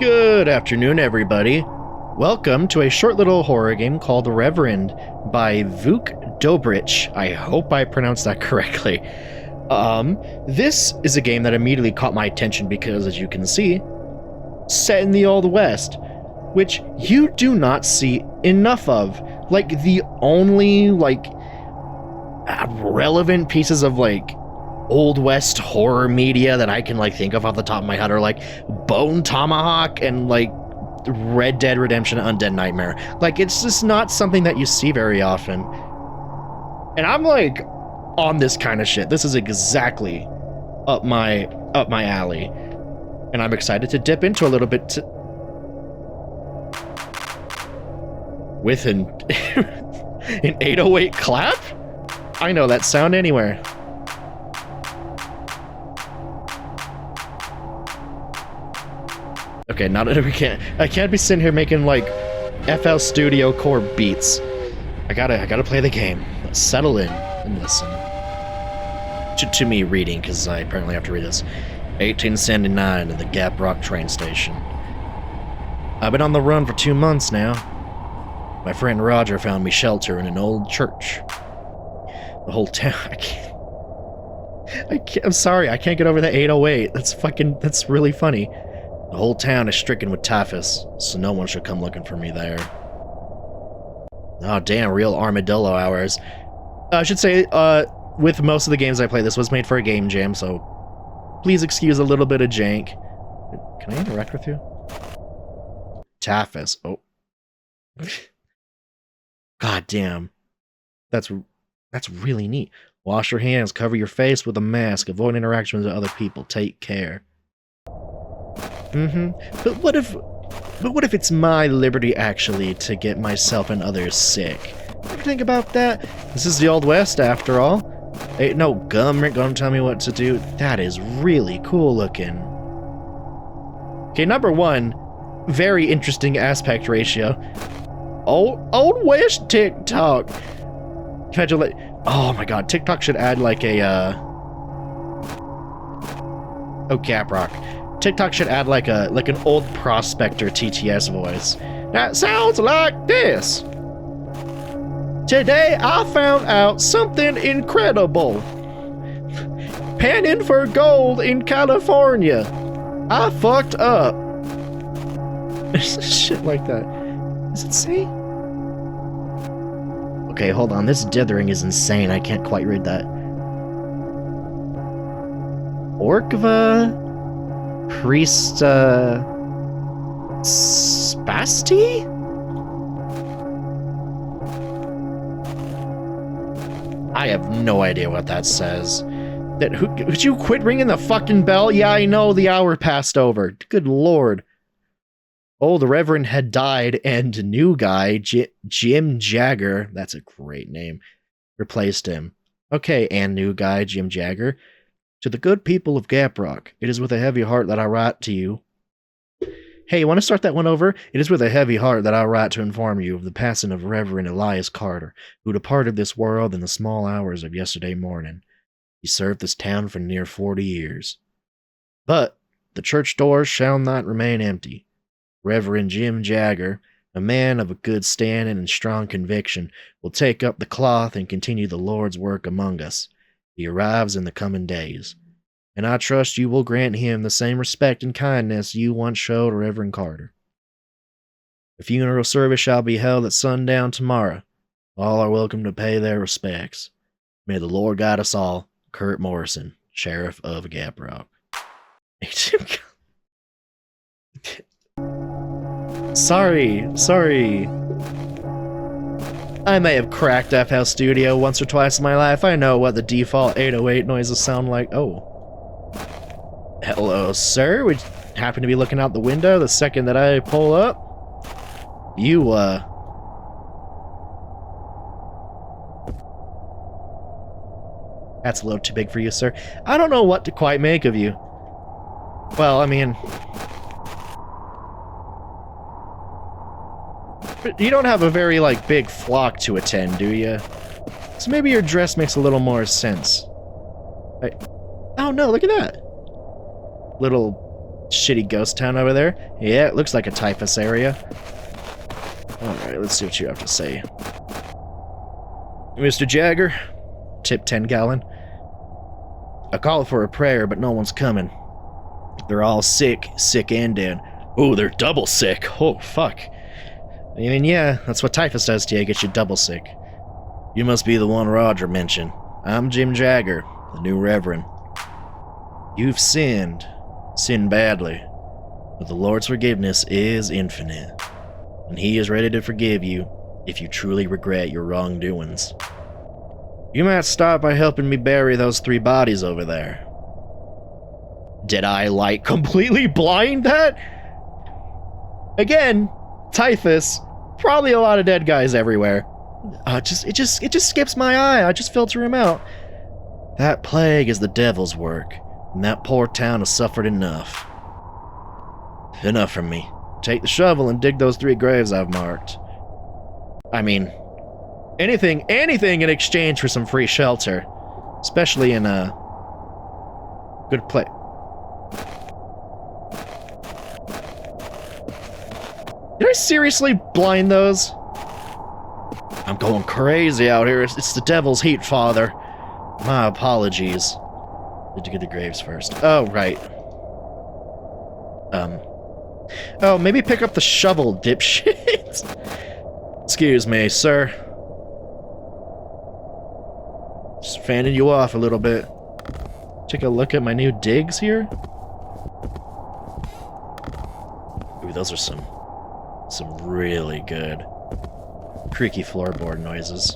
Good afternoon, everybody. Welcome to a short little horror game called Reverend by Vuk Dobrić. I hope I pronounced that correctly. This is a game that immediately caught my attention because, as you can see, set in the Old West, which you do not see enough of. Like, the only, relevant pieces of, Old West horror media that I can, think of off the top of my head are, Bone Tomahawk and, Red Dead Redemption Undead Nightmare. It's just not something that you see very often. And I'm, on this kind of shit. This is exactly up my alley. And I'm excited to dip into a little bit with an 808 clap? I know that sound anywhere. Okay, now that I can't be sitting here making FL Studio Core beats. I gotta play the game. Let's settle in and listen. To me reading, because I apparently have to read this. 1879 at the Gap Rock train station. I've been on the run for 2 months now. My friend Roger found me shelter in an old church. The whole town. I'm sorry, I can't get over the 808. That's really funny. The whole town is stricken with typhus, so no one should come looking for me there. Oh damn, real armadillo hours. I should say, with most of the games I play, this was made for a game jam, so please excuse a little bit of jank. Can I interact with you? Typhus. Oh. God damn. That's really neat. Wash your hands, cover your face with a mask, avoid interactions with other people, take care. But what if it's my liberty actually to get myself and others sick? Ever think about that? This is the Old West after all. Ain't no government gonna tell me what to do. That is really cool looking. Okay, number one, very interesting aspect ratio. Old West TikTok. Oh my god, TikTok should add oh, Gap Rock. TikTok should add an old prospector TTS voice. That sounds like this. Today I found out something incredible. Panning for gold in California. I fucked up. Shit like that. Does it say? Okay, hold on. This dithering is insane. I can't quite read that. Orkva Priest Spasti? I have no idea what that says. Would you quit ringing the fucking bell? Yeah, I know the hour passed over. Good lord. Oh, the Reverend had died, and new guy, Jim Jagger, that's a great name, replaced him. Okay, and new guy, Jim Jagger. To the good people of Gap Rock, it is with a heavy heart that I write to you. Hey, you want to start that one over? It is with a heavy heart that I write to inform you of the passing of Reverend Elias Carter, who departed this world in the small hours of yesterday morning. He served this town for near 40 years. But the church doors shall not remain empty. Reverend Jim Jagger, a man of a good standing and strong conviction, will take up the cloth and continue the Lord's work among us. He arrives in the coming days, and I trust you will grant him the same respect and kindness you once showed Reverend Carter. The funeral service shall be held at sundown tomorrow. All are welcome to pay their respects. May the Lord guide us all. Kurt Morrison, Sheriff of Gap Rock. Sorry. I may have cracked FL Studio once or twice in my life. I know what the default 808 noises sound like. Oh. Hello, sir. Would you happen to be looking out the window the second that I pull up? You, That's a little too big for you, sir. I don't know what to quite make of you. Well, I mean... But you don't have a very, big flock to attend, do you? So maybe your dress makes a little more sense. Oh no, look at that! Little Shitty ghost town over there. Yeah, it looks like a typhus area. Alright, let's see what you have to say. Mr. Jagger, tip 10 gallon. I called for a prayer, but no one's coming. They're all sick and dead. Oh, they're double sick. Oh, fuck. I mean, yeah, that's what typhus does to you, gets you double sick. You must be the one Roger mentioned. I'm Jim Jagger, the new Reverend. You've sinned badly, but the Lord's forgiveness is infinite, and He is ready to forgive you if you truly regret your wrongdoings. You might start by helping me bury those 3 bodies over there. Did I, like, completely blind that? Again, typhus, probably a lot of dead guys everywhere. It just skips my eye. I just filter him out. That plague is the devil's work, and that poor town has suffered enough. Enough from me. Take the shovel and dig those 3 graves I've marked. I mean, anything in exchange for some free shelter, especially in a good place. Did I seriously blind those? I'm going crazy out here. It's the devil's heat, Father. My apologies. Need to get the graves first. Oh, right. Oh, maybe pick up the shovel, dipshit. Excuse me, sir. Just fanning you off a little bit. Take a look at my new digs here. Ooh, those are some really good creaky floorboard noises.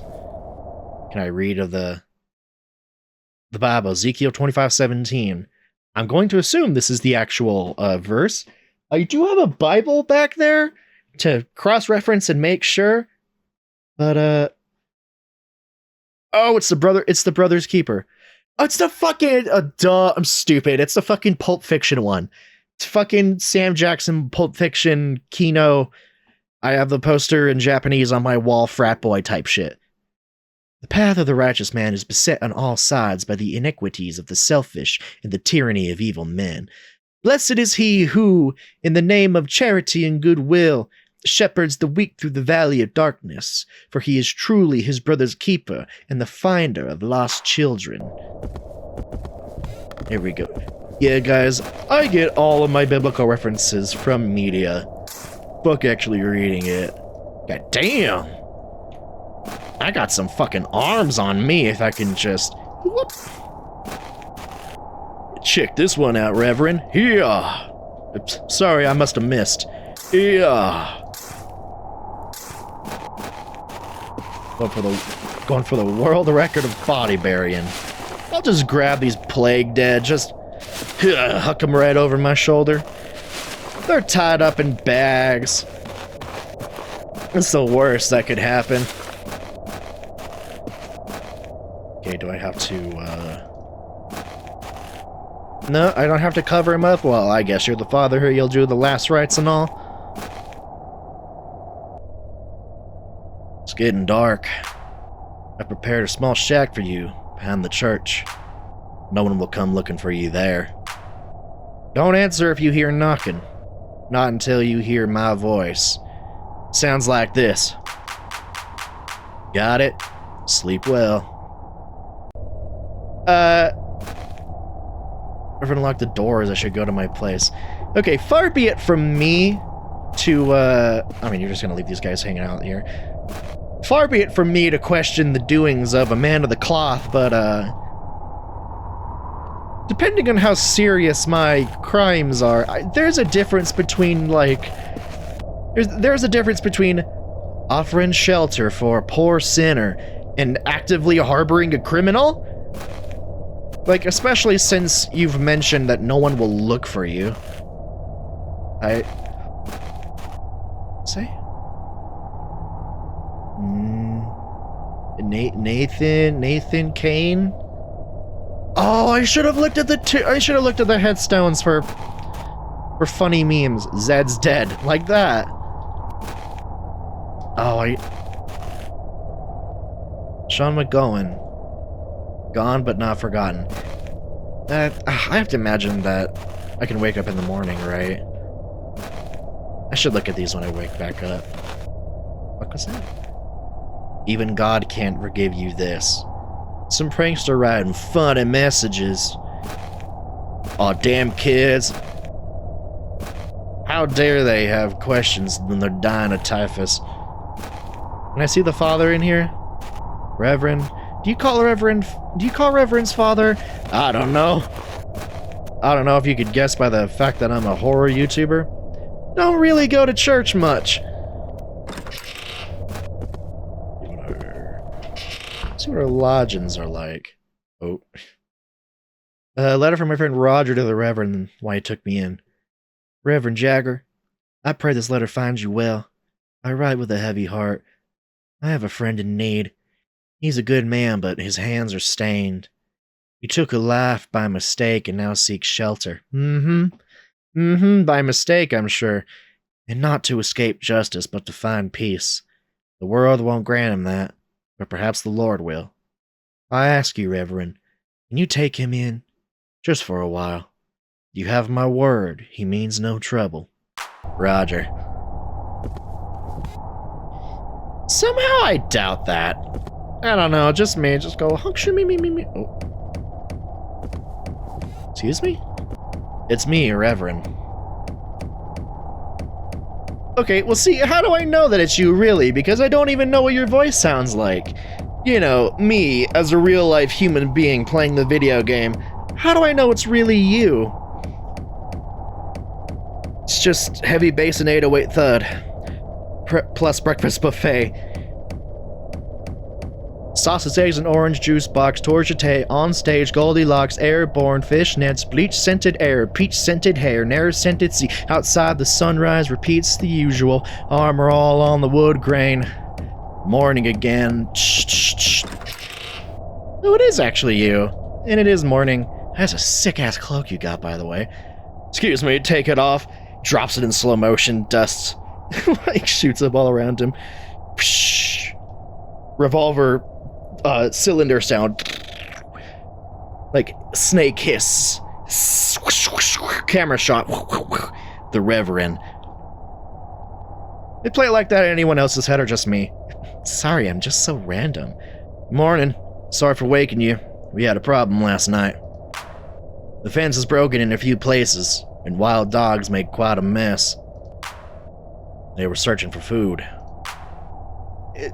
Can I read of the Bible? Ezekiel 25:17. I'm going to assume this is the actual verse. I do have a Bible back there to cross-reference and make sure, but oh, it's the brother's keeper. Oh, it's the fucking duh. I'm stupid. It's the fucking Pulp Fiction one. It's fucking Sam Jackson, Pulp Fiction, Kino. I have the poster in Japanese on my wall, frat boy type shit. The path of the righteous man is beset on all sides by the iniquities of the selfish and the tyranny of evil men. Blessed is he who, in the name of charity and goodwill, shepherds the weak through the valley of darkness, for he is truly his brother's keeper and the finder of lost children. Here we go. Yeah, guys, I get all of my biblical references from media. Book actually reading it. God damn! I got some fucking arms on me if I can just... Whoop. Check this one out, Reverend. Yeah! Oops, sorry, I must have missed. Yeah! Going for the world record of body burying. I'll just grab these plague dead, just huck them right over my shoulder. They're tied up in bags. It's the worst that could happen. Okay, do I have to, No, I don't have to cover him up? Well, I guess you're the father here, you'll do the last rites and all. It's getting dark. I prepared a small shack for you behind the church. No one will come looking for you there. Don't answer if you hear knocking. Not until you hear my voice. Sounds like this. Got it? Sleep well. If I unlock the doors, I should go to my place. Okay, far be it from me to, I mean, you're just gonna leave these guys hanging out here. Far be it from me to question the doings of a man of the cloth, but, depending on how serious my crimes are, there's a difference between, like, there's a difference between offering shelter for a poor sinner and actively harboring a criminal. Like, especially since you've mentioned that no one will look for you. Nathan Kane? Oh, I should have looked at the headstones for funny memes. Zed's dead, like that. Oh, Sean McGowan, gone but not forgotten. I have to imagine that I can wake up in the morning, right? I should look at these when I wake back up. What was that? Even God can't forgive you this. Some prankster writing funny messages. Aw, damn kids. How dare they have questions when they're dying of typhus? Can I see the father in here? Reverend? Do you call Reverend's father? I don't know. I don't know if you could guess by the fact that I'm a horror YouTuber. Don't really go to church much. Let's see what our lodgings are like. Oh. A letter from my friend Roger to the Reverend and why he took me in. Reverend Jagger, I pray this letter finds you well. I write with a heavy heart. I have a friend in need. He's a good man, but his hands are stained. He took a life by mistake and now seeks shelter. By mistake, I'm sure. And not to escape justice, but to find peace. The world won't grant him that, but perhaps the Lord will. I ask you, Reverend, can you take him in? Just for a while. You have my word, he means no trouble. Roger. Somehow I doubt that. I don't know, just me, just go, me. Oh. Excuse me? It's me, Reverend. Okay, well see, how do I know that it's you really? Because I don't even know what your voice sounds like. You know, me, as a real-life human being playing the video game, how do I know it's really you? It's just heavy bass and 808 thud. Plus breakfast buffet. Sausage, eggs, and orange juice box, torchate, on stage, Goldilocks, airborne, fishnets, bleach-scented air, peach-scented hair, narrow-scented sea, outside the sunrise repeats the usual, armor all on the wood grain. Morning again. Oh, it is actually you. And it is morning. That's a sick-ass cloak you got, by the way. Excuse me, take it off. Drops it in slow motion, dust. Like, shoots up all around him. Revolver, cylinder sound. Like, snake hiss. Camera shot. The Reverend. They play it like that in anyone else's head or just me? Sorry, I'm just so random. Morning. Sorry for waking you. We had a problem last night. The fence is broken in a few places, and wild dogs made quite a mess. They were searching for food.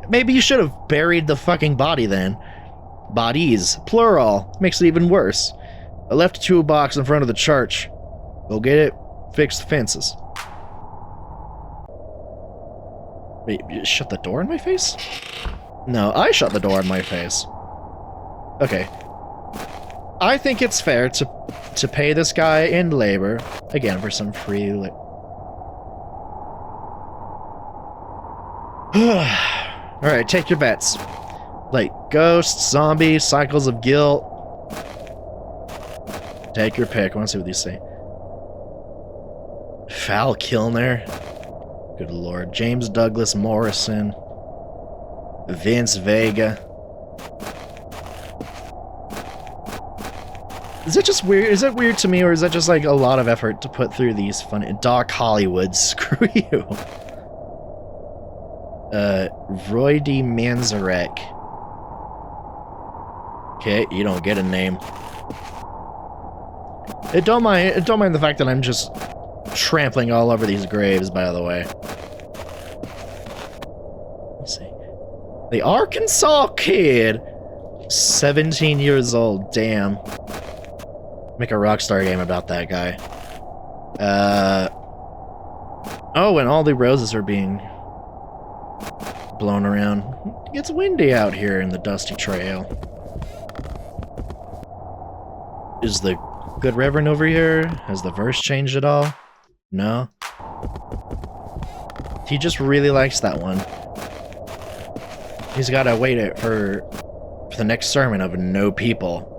Maybe you should have buried the fucking body then. Bodies, plural, makes it even worse. I left a toolbox in front of the church. Go get it, fix the fences. Wait, you shut the door in my face? No, I shut the door in my face. Okay. I think it's fair to pay this guy in labor, again, for some free Alright, take your bets. Like ghosts, zombies, cycles of guilt. Take your pick. I want to see what these say. Val Kilmer. Good lord. James Douglas Morrison. Vince Vega. Is it just weird? Is it weird to me, or is that just like a lot of effort to put through these funny... Doc Hollywood, screw you. Roy D. Manzarek. Okay, you don't get a name. Don't mind the fact that I'm just trampling all over these graves, by the way. Let's see. The Arkansas Kid! 17 years old, damn. Make a Rockstar game about that guy. Oh, and all the roses are being blown around. It gets windy out here in the dusty trail. Is the good Reverend over here? Has the verse changed at all? No? He just really likes that one. He's gotta wait for the next sermon of no people.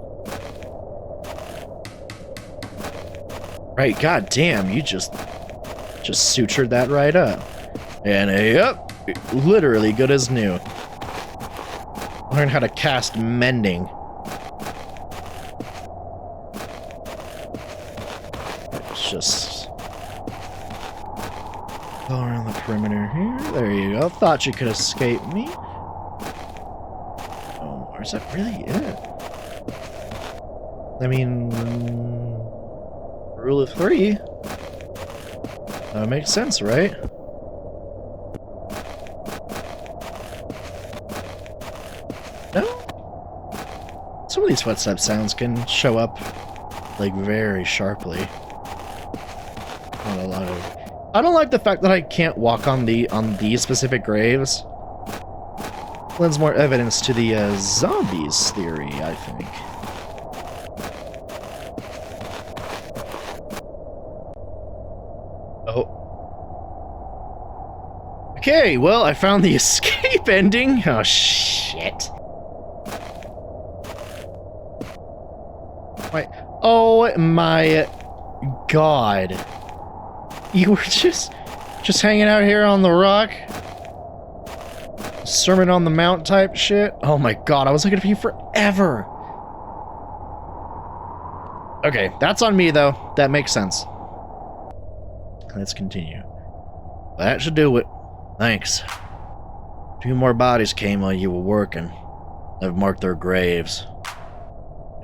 Right, goddamn, you just sutured that right up. And yep, literally good as new. Learn how to cast mending. Go around the perimeter here. There you go. Thought you could escape me. Oh, or is that really it? I mean, rule of 3. That makes sense, right? No? Some of these footstep sounds can show up, like, very sharply. Not a lot of... I don't like the fact that I can't walk on these specific graves. Lends more evidence to the zombies theory, I think. Oh. Okay, well, I found the escape ending. Oh, shit. Wait. Oh my god. You were just hanging out here on the rock? Sermon on the Mount type shit? Oh my god, I was looking for you forever. Okay, that's on me though. That makes sense. Let's continue. That should do it. Thanks. 2 more bodies came while you were working. I've marked their graves.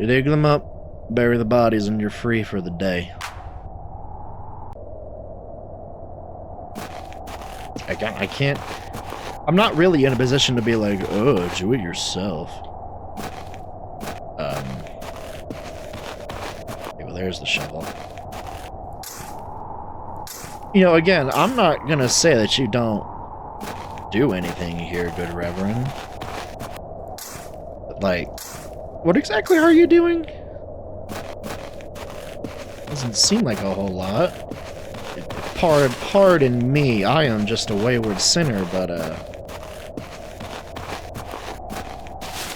You dig them up, bury the bodies, and you're free for the day. I can't... I'm not really in a position to be like, oh, do it yourself. Okay, well, there's the shovel. You know, again, I'm not gonna say that you don't do anything here, good Reverend. But, like, what exactly are you doing? Doesn't seem like a whole lot. Pardon me, I am just a wayward sinner, but,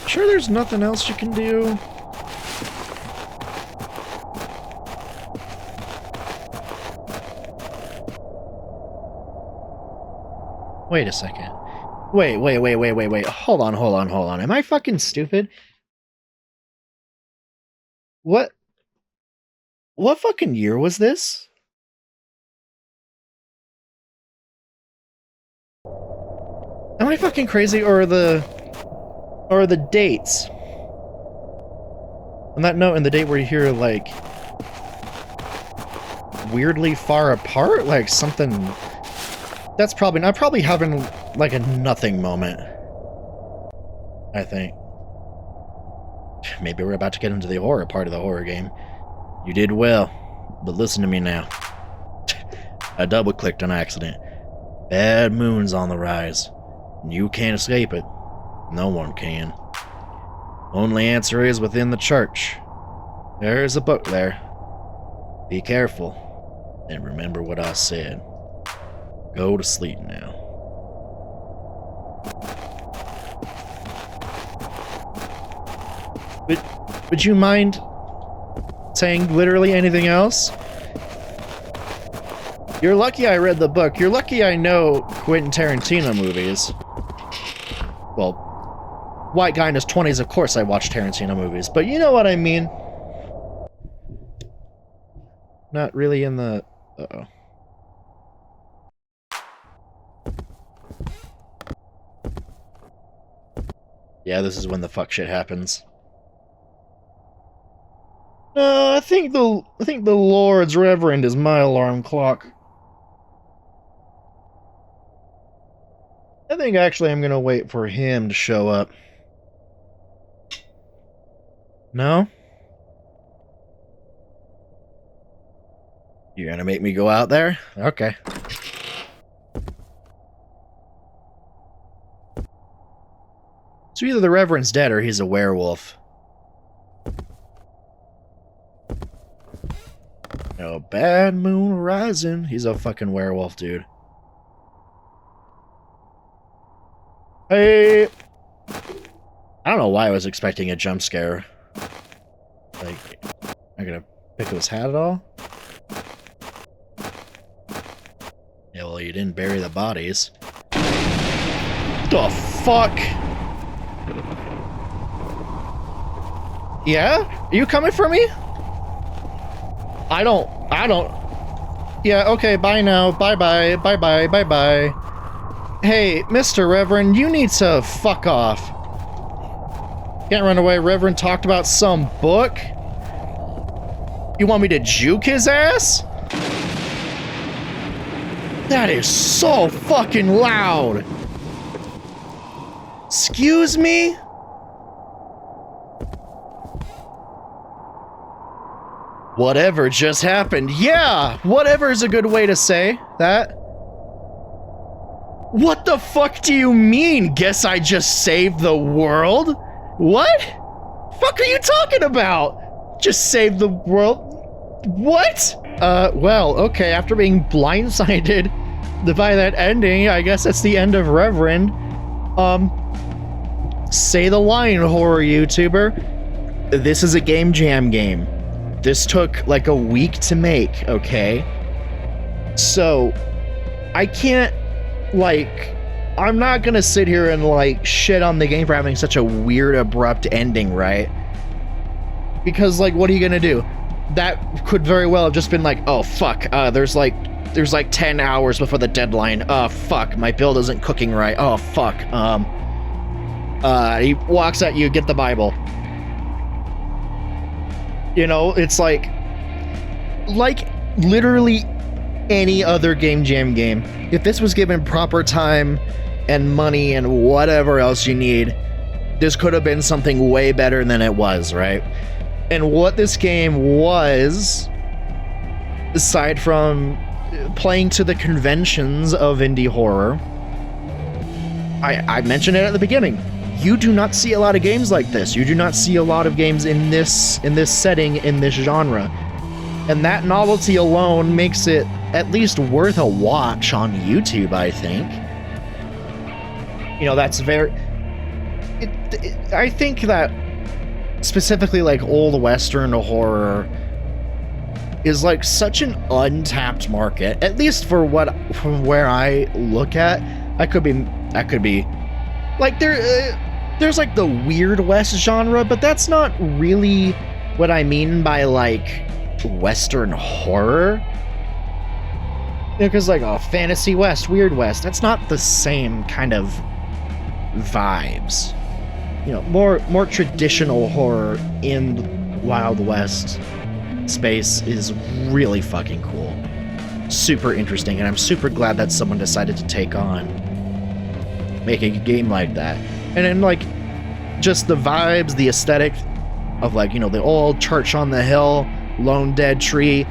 sure there's nothing else you can do? Wait a second. Wait. Hold on. Am I fucking stupid? What fucking year was this? Am I fucking crazy, or the dates? On that note, and the date where you hear, like, weirdly far apart? Like, something... That's probably... I'm probably having, like, a nothing moment. I think. Maybe we're about to get into the horror part of the horror game. You did well, but listen to me now. I double-clicked on accident. Bad moon's on the rise. You can't escape it. No one can. Only answer is within the church. There's a book there. Be careful, and remember what I said. Go to sleep now. Would you mind saying literally anything else? You're lucky I read the book. You're lucky I know Quentin Tarantino movies. Well, White Guy in his 20s, of course I watch Tarantino movies, but you know what I mean. Not really in the... Uh-oh. Yeah, this is when the fuck shit happens. No, I think the Lord's Reverend is my alarm clock. I think actually I'm gonna wait for him to show up. No? You're gonna make me go out there? Okay. So either the Reverend's dead or he's a werewolf. No, bad moon rising. He's a fucking werewolf, dude. Hey! I don't know why I was expecting a jump scare. Like, I'm gonna pick up his hat at all? Yeah, well, you didn't bury the bodies. The fuck? Yeah? Are you coming for me? I don't... Yeah, okay, bye now. Bye-bye, bye-bye, bye-bye. Hey, Mr. Reverend, you need to fuck off. Can't run away. Reverend talked about some book? You want me to juke his ass? That is so fucking loud. Excuse me? Whatever just happened. Yeah, whatever is a good way to say that. What the fuck do you mean? Guess I just saved the world? What? Fuck are you talking about? Just saved the world? What? Well, okay, after being blindsided by that ending, I guess that's the end of Reverend. Say the line, horror YouTuber. This is a game jam game. This took like a week to make, okay? So, I can't, like, I'm not gonna sit here and, like, shit on the game for having such a weird, abrupt ending, right? Because, like, what are you gonna do? That could very well have just been like, oh, fuck, there's like 10 hours before the deadline. Oh, fuck, my build isn't cooking right. Oh, fuck, he walks at you, get the Bible. You know, it's like literally any other game jam game. If this was given proper time and money and whatever else you need, this could have been something way better than it was, right? And what this game was, aside from playing to the conventions of indie horror, I mentioned it at the beginning. You do not see a lot of games like this. You do not see a lot of games in this setting, in this genre. And that novelty alone makes it at least worth a watch on YouTube, I think. You know, that's very... I think that specifically like old Western horror is like such an untapped market, at least from where I look at. That could be like there's like the Weird West genre, but that's not really what I mean by like Western horror. Because like Fantasy West, Weird West, that's not the same kind of vibes. You know, more traditional horror in Wild West space is really fucking cool. Super interesting, and I'm super glad that someone decided to take on making a game like that. And then like just the vibes, the aesthetic of like, you know, the old church on the hill, lone dead tree,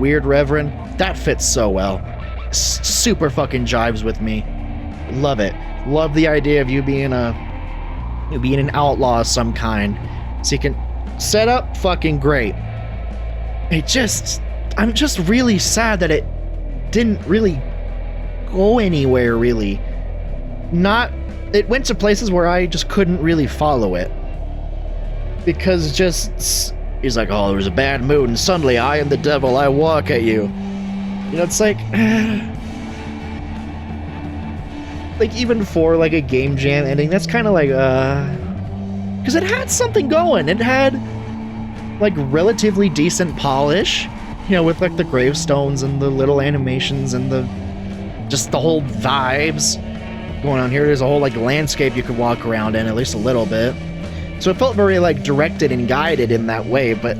weird Reverend, that fits so well. Super fucking jives with me. Love it. Love the idea of you being an outlaw of some kind. So you can set up fucking great. I'm just really sad that it didn't really go anywhere, really. It went to places where I just couldn't really follow it. Because he's like, oh, there's a bad mood, and suddenly I am the devil, I walk at you. You know, it's like... like, even for, like, a game jam ending, that's kind of like, because it had something going. It had, like, relatively decent polish, you know, with, like, the gravestones and the little animations and just the whole vibes going on here. There's a whole, like, landscape you could walk around in, at least a little bit. So it felt very, like, directed and guided in that way, but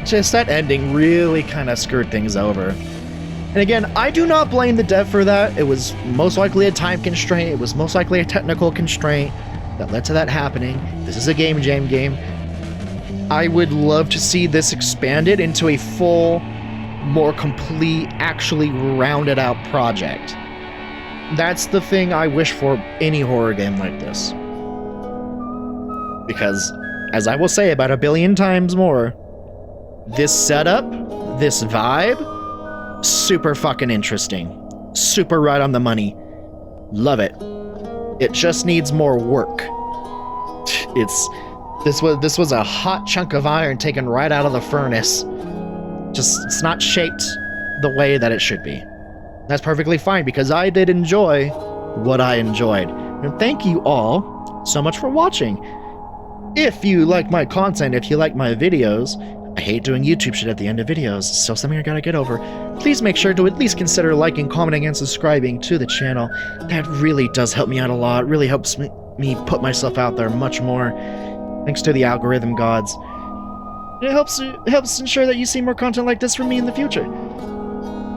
just that ending really kind of screwed things over. And again, I do not blame the dev for that. It was most likely a time constraint. It was most likely a technical constraint that led to that happening. This is a game jam game. I would love to see this expanded into a full, more complete, actually rounded out project. That's the thing I wish for any horror game like this. Because, as I will say about 1 billion times more, this setup, this vibe, super fucking interesting. Super right on the money. Love it. It just needs more work. This was a hot chunk of iron taken right out of the furnace. It's not shaped the way that it should be. That's perfectly fine, because I did enjoy what I enjoyed. And thank you all so much for watching. If you like my content, if you like my videos, I hate doing YouTube shit at the end of videos. It's still something I gotta get over. Please make sure to at least consider liking, commenting, and subscribing to the channel. That really does help me out a lot. It really helps me put myself out there much more. Thanks to the algorithm gods. It helps ensure that you see more content like this from me in the future.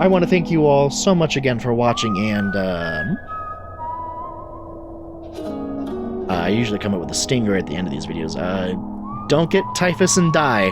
I want to thank you all so much again for watching, and I usually come up with a stinger at the end of these videos. Don't get typhus and die.